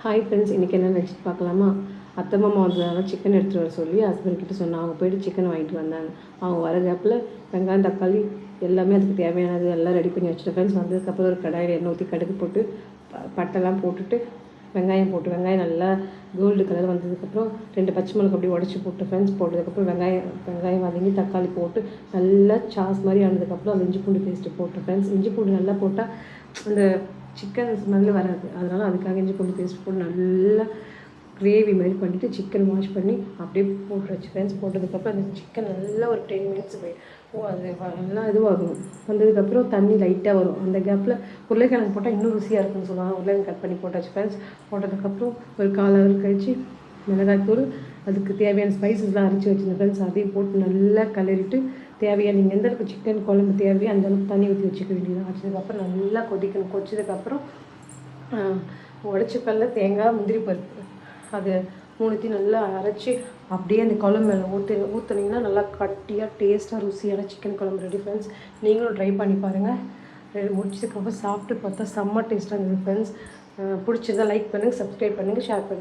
Hi friends, இன்றைக்கி என்ன next பார்க்கலாமா? அத்தை மாமா வந்ததுனால சிக்கன் எடுத்துகிட்டு வர சொல்லி ஹஸ்பண்ட் கிட்ட சொன்னாங்க. அவங்க போய்ட்டு சிக்கன் வாங்கிட்டு வந்தாங்க. அவங்க வர கேப்பில் வெங்காயம் தக்காளி எல்லாமே அதுக்கு தேவையானது எல்லாம் ரெடி பண்ணி வச்சுட்டு ஃப்ரெண்ட்ஸ். வந்ததுக்கப்புறம் ஒரு கடாயில் எண்ணெய் ஊற்றி கடுகு போட்டு பட்டைலாம் போட்டுட்டு வெங்காயம் நல்லா கோல்டு கலர் வந்ததுக்கப்புறம் 2 பச்சை மிளகு அப்படி உடச்சி போட்டு ஃப்ரெண்ட்ஸ். போட்டதுக்கப்புறம் வெங்காயம் வதங்கி தக்காளி போட்டு நல்லா சாஸ் மாதிரி ஆனதுக்கப்புறம் அந்த இஞ்சி பூண்டு பேஸ்ட்டு போட்டு ஃப்ரெண்ட்ஸ். இஞ்சி பூண்டு நல்லா போட்டால் அந்த சிக்கன் ஸ்மெல்லு வராது. அதனால் அதுக்காக இஞ்சி பூண்டு பேஸ்ட் போட்டு நல்லா கிரேவி மாதிரி பண்ணிவிட்டு சிக்கன் வாஷ் பண்ணி அப்படியே போட்டுருச்சு ஃப்ரெண்ட்ஸ். போட்டதுக்கப்புறம் அந்த சிக்கன் நல்லா ஒரு 10 மினிட்ஸ் அது நல்லா இதுவாகணும். வந்ததுக்கப்புறம் தண்ணி லைட்டாக வரும். அந்த கேப்பில் உருளைக்கிழங்கு போட்டால் இன்னும் ருசியாக இருக்குன்னு சொல்லுவாங்க. உருளைக்கிழங்கு கட் பண்ணி போட்டாச்சு ஃப்ரெண்ட்ஸ். போட்டதுக்கப்புறம் ஒரு 1/4 ஹவர் கழிச்சு மிளகாய்த்தூள், அதுக்கு தேவையான ஸ்பைசஸ்லாம் அரைச்சி வச்சுருந்தேன் ஃப்ரெண்ட்ஸ். அதையும் போட்டு நல்லா கிளறிட்டு தேவையான நீங்கள் எந்தளவுக்கு சிக்கன் குழம்பு தேவையோ அந்தளவுக்கு தண்ணி ஊற்றி வச்சுக்க வேண்டியது. வச்சதுக்கப்புறம் நல்லா கொதிக்கணும். கொதிச்சதுக்கப்புறம் உடச்சக்கல்ல தேங்காய் முந்திரி பருப்பு அது 3த்தையும் நல்லா அரைச்சி அப்படியே அந்த குழம்பு மேலே ஊற்றுனீங்கன்னா நல்லா கட்டியாக டேஸ்ட்டாக ருசியான சிக்கன் குழம்பு ரெடி ஃப்ரெண்ட்ஸ். நீங்களும் ட்ரை பண்ணி பாருங்கள். முடிச்சதுக்கப்புறம் சாப்பிட்டு பார்த்தா செம்ம டேஸ்ட்டாக இருந்தது ஃப்ரெண்ட்ஸ். பிடிச்சிருந்தா லைக் பண்ணுங்கள், சப்ஸ்கிரைப் பண்ணுங்கள், ஷேர் பண்ணுங்கள்.